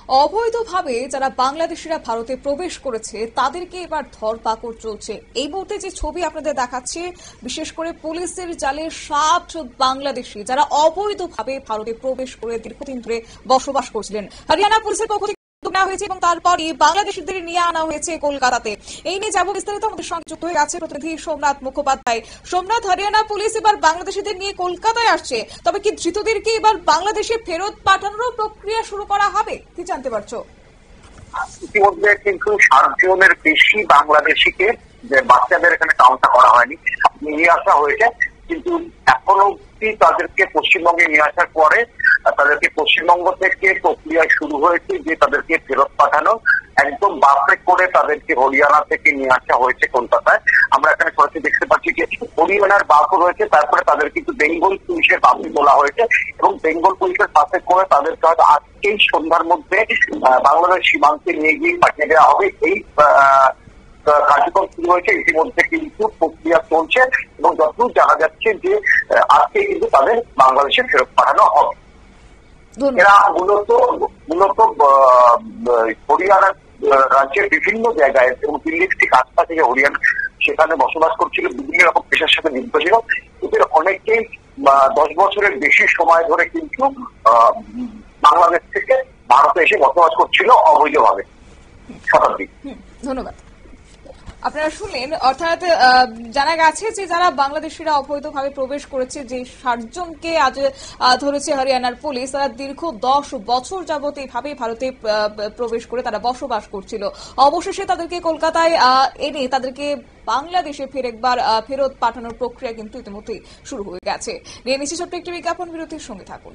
অবৈধভাবে যারা বাংলাদেশিরা ভারতে প্রবেশ করেছে তাদেরকে এবার ধরপাকড় চলছে। এই মুহূর্তে যে ছবি আপনাদের দেখাচ্ছি, বিশেষ করে পুলিশের জালে 60 বাংলাদেশি যারা অবৈধভাবে ভারতে প্রবেশ করে দীর্ঘদিন ধরে বসবাস করছিলেন। হরিয়ানা পুলিশের পক্ষ থেকে নেওয়া হয়েছে এবং তারপরই বাংলাদেশিদের নিয়ে আনা হয়েছে কলকাতাতে। এই নিয়ে যাব বিস্তারিত, আমাদের সঙ্গে যুক্ত হয়ে আছে প্রতিনিধি সোমনাথ মুখোপাধ্যায়। সোমনাথ, হরিয়ানা পুলিশ এবার বাংলাদেশিদের নিয়ে কলকাতায় আসছে, তবে কি ধৃতদেরকে এবার বাংলাদেশে ফেরত পাঠানোর প্রক্রিয়া শুরু করা হবে, কি জানতে পারছো? ইতিমধ্যে কিন্তু 60 জনের বেশি বাংলাদেশিকে যে বাচ্চাদের এখানে কাউন্টটা করা হয়নি, নিয়ে আসা হয়েছে। কিন্তু এখনো অব্দি তাদেরকে পশ্চিমবঙ্গে নিয়ে আসার পরে তাদেরকে পশ্চিমবঙ্গ থেকে প্রক্রিয়া শুরু হয়েছে যে তাদেরকে ফেরত পাঠানো। একদম বাসে করে তাদেরকে হরিয়ানা থেকে নিয়ে আসা হয়েছে কলকাতায়। আমরা এখানে সরাসরি দেখতে পাচ্ছি যে হরিয়ানার বাসও রয়েছে, তারপরে তাদের কিন্তু বেঙ্গল পুলিশের বাসে তোলা হয়েছে এবং বেঙ্গল পুলিশের বাসে করে তাদেরকে হয়তো আজকেই সন্ধ্যার মধ্যে বাংলাদেশ সীমান্তে নিয়ে গিয়ে পাঠিয়ে দেওয়া হবে। এই কার্যক্রম শুরু হয়েছে, ইতিমধ্যে কিন্তু প্রক্রিয়া চলছে এবং যতদূর জানা যাচ্ছে যে আজকে কিন্তু তাদের বাংলাদেশে ফেরত পাঠানো হবে। এরা মূলত হরিয়ানা রাজ্যের বিভিন্ন জায়গায় এবং দিল্লির ঠিক আশপাশ থেকে হরিয়ানা সেখানে বসবাস করছিল, বিভিন্ন রকম পেশার সাথে যুক্ত ছিল। এদের অনেকেই 10 বছরের বেশি সময় ধরে কিন্তু বাংলাদেশ থেকে ভারতে এসে বসবাস করছিল অবৈধভাবে। শতাব্দী, ধন্যবাদ। আপনারা শুনলেন, অর্থাৎ জানা গেছে যে যারা বাংলাদেশিরা অবৈধভাবে প্রবেশ করেছে, যে 60 জনকে আজ ধরেছে হরিয়ানার পুলিশ, তারা দীর্ঘ 10 বছর যাবত এইভাবে ভারতে প্রবেশ করে তারা বসবাস করছিল। অবশেষে তাদেরকে কলকাতায় এনে তাদেরকে বাংলাদেশে ফেরত পাঠানোর প্রক্রিয়া কিন্তু ইতিমধ্যেই শুরু হয়ে গেছে। নিয়ে নিচ্ছি ছোট্ট একটি বিজ্ঞাপন বিরতির, সঙ্গে থাকুন।